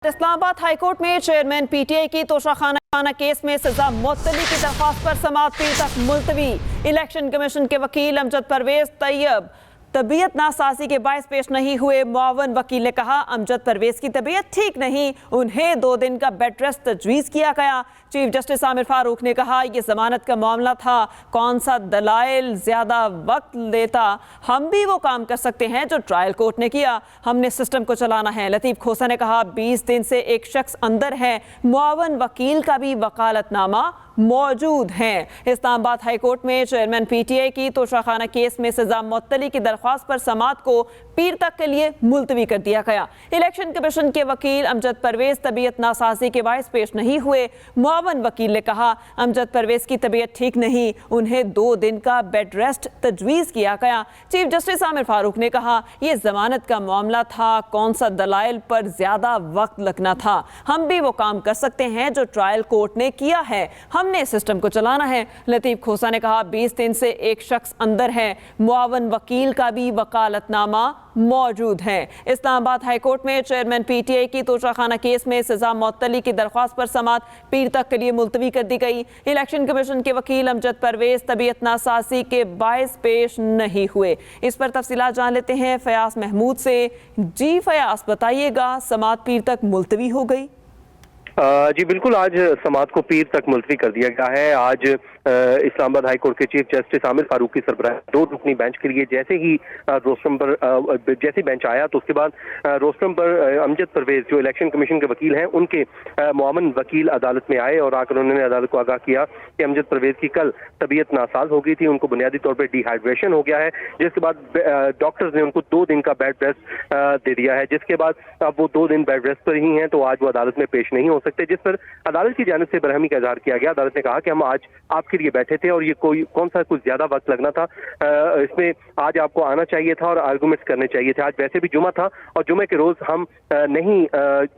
Islamabad high court में chairman PTI की Toshakhana case में सजा मुअत्तली की दरख्वास्त पर समाअत पीर तक मुलतवी। इलेक्शन कमीशन के वकील अमजद परवेज तैयब तबीयत नासाजी के बायस पेश नहीं हुए। मुआवन वकील ने कहा अमजद परवेज की तबीयत ठीक नहीं, उन्हें 2 दिन का बेड रेस्ट तजवीज़ किया गया। चीफ जस्टिस आमिर फारूक ने कहा यह जमानत का मामला था, कौन सा दलाइल ज्यादा वक्त लेता, हम भी वो काम कर सकते हैं जो ट्रायल कोर्ट ने किया, हमने सिस्टम को चलाना है। लतीफ खोसा ने कहा 20 दिन से एक शख्स अंदर है, मुआवन वकील का भी वकालतनामा मौजूद है। इस्लामाबाद हाईकोर्ट में चेयरमैन पीटीआई की तोशाखाना केस में सजा मुअत्तली की दरख्वास्त पर समाअत को पीर तक के लिए मुलतवी कर दिया गया। इलेक्शन कमीशन के वकील अमजद परवेज तबीयत नासाजी के बायस पेश नहीं हुए। मुआवन वकील ने कहा अमजद परवेज की तबीयत ठीक नहीं, उन्हें 2 दिन का बेड रेस्ट तजवीज़ किया गया। चीफ जस्टिस आमिर फारूक ने कहा यह जमानत का मामला था, कौन सा दलाइल पर ज्यादा वक्त लगना था, हम भी वो काम कर सकते हैं जो ट्रायल कोर्ट ने किया है, हमने सिस्टम को चलाना है। लतीफ खोसा ने कहा 20 दिन से एक शख्स अंदर है, मुआवन वकील का भी वकालतनामा मौजूद है। इस्लामाबाद हाईकोर्ट में चेयरमैन पीटीआई की तोशाखाना केस में सजा मुअत्तली की दरख्वास्त पर समाअत पीर तक के लिए मुलतवी कर दी गई। इलेक्शन कमीशन के वकील अमजद परवेज तबीयत नासाजी के बायस पेश नहीं हुए। इस पर तफसीलात जान लेते हैं फयाज महमूद से। जी फयाज, बताइएगा, समाअत पीर तक मुलतवी हो गई? जी बिल्कुल, आज समाअत को पीर तक मुलतवी कर दिया गया है। आज इस्लामाबाद हाई कोर्ट के चीफ जस्टिस आमिर फारूक की सरबराही 2 रुकनी बेंच के लिए जैसे ही रोस्टरम पर जैसे बेंच आया तो उसके बाद रोस्टरम पर अमजद परवेज जो इलेक्शन कमीशन के वकील हैं उनके मुआवन वकील अदालत में आए और आकर उन्होंने अदालत को आगाह किया कि अमजद परवेज की कल तबीयत नासाज हो गई थी, उनको बुनियादी तौर पर डिहाइड्रेशन हो गया है, जिसके बाद डॉक्टर्स ने उनको 2 दिन का बेड रेस्ट दे दिया है, जिसके बाद अब वो 2 दिन बेड रेस्ट पर ही हैं, तो आज वो अदालत में पेश नहीं हो सकते, जिस पर अदालत की जानिब से बरहमी का इजहार किया गया। अदालत ने कहा कि हम आज आपके लिए बैठे थे और ये कौन सा कुछ ज्यादा वक्त लगना था, इसमें आज आपको आना चाहिए था और आर्गूमेंट्स करने चाहिए थे। आज वैसे भी जुमा था और जुमे के रोज हम नहीं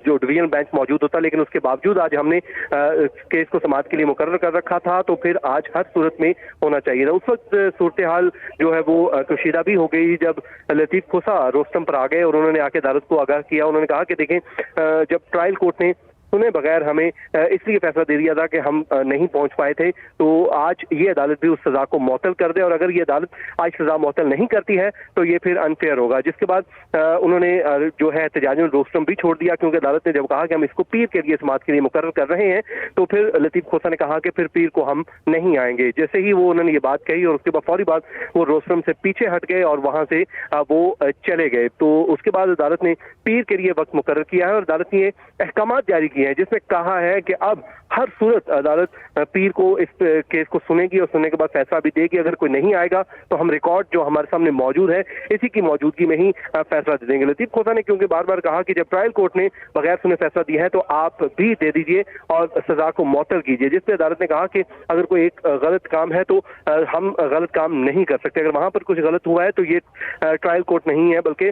जो डिवीजन बेंच मौजूद होता, लेकिन उसके बावजूद आज हमने केस को समाअत के लिए मुकर्रर कर रखा था, तो फिर आज हर सूरत में होना चाहिए था। उस वक्त सूरत हाल जो है वो कशीदा भी हो गई जब लतीफ खोसा रोस्टम पर आ गए और उन्होंने आके अदालत को आगाह किया। उन्होंने कहा कि देखें, जब ट्रायल कोर्ट ने सुने बगैर हमें इसलिए फैसला दे दिया था कि हम नहीं पहुंच पाए थे, तो आज ये अदालत भी उस सजा को मुअत्तल कर दे, और अगर ये अदालत आज सजा मुअत्तल नहीं करती है तो ये फिर अनफेयर होगा। जिसके बाद उन्होंने जो है एहतजाजुल रोस्टम भी छोड़ दिया, क्योंकि अदालत ने जब कहा कि हम इसको पीर के लिए समाअत के लिए मुकर्रर कर रहे हैं, तो फिर लतीफ खोसा ने कहा कि फिर पीर को हम नहीं आएंगे। जैसे ही वो उन्होंने ये बात कही और उसके बाद फौरी बाद वो रोस्टम से पीछे हट गए और वहां से वो चले गए, तो उसके बाद अदालत ने पीर के लिए वक्त मुकर्रर किया है और अदालत ने अहकामात जारी किए हैं, जिसमें कहा है कि अब हर सूरत अदालत पीर को इस केस को सुनेगी और सुनने के बाद फैसला भी देगी। अगर कोई नहीं आएगा तो हम रिकॉर्ड जो हमारे सामने मौजूद है इसी की मौजूदगी में ही फैसला दे देंगे। लतीफ खोसा ने क्योंकि बार बार कहा कि जब ट्रायल कोर्ट ने बगैर सुने फैसला दिया है तो आप भी दे दीजिए और सजा को मुअत्तल कीजिए, जिस पे अदालत ने कहा कि अगर कोई एक गलत काम है तो हम गलत काम नहीं कर सकते। अगर वहां पर कुछ गलत हुआ है तो ये ट्रायल कोर्ट नहीं है, बल्कि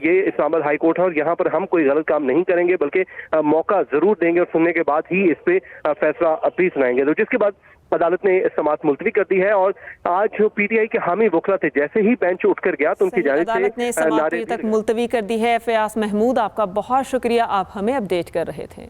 ये इस्लामाबाद हाई कोर्ट है और यहाँ पर हम कोई गलत काम नहीं करेंगे, बल्कि मौका जरूर देंगे और सुनने के बाद ही इस पे फैसला भी सुनाएंगे। तो जिसके बाद अदालत ने समाअत मुलतवी कर दी है और आज जो पीटीआई के हामी वकला थे जैसे ही बेंच उठकर गया तो उनकी जानिब से अदालत ने समाअत तक मुलतवी कर दी है। फयाज महमूद, आपका बहुत शुक्रिया, आप हमें अपडेट कर रहे थे।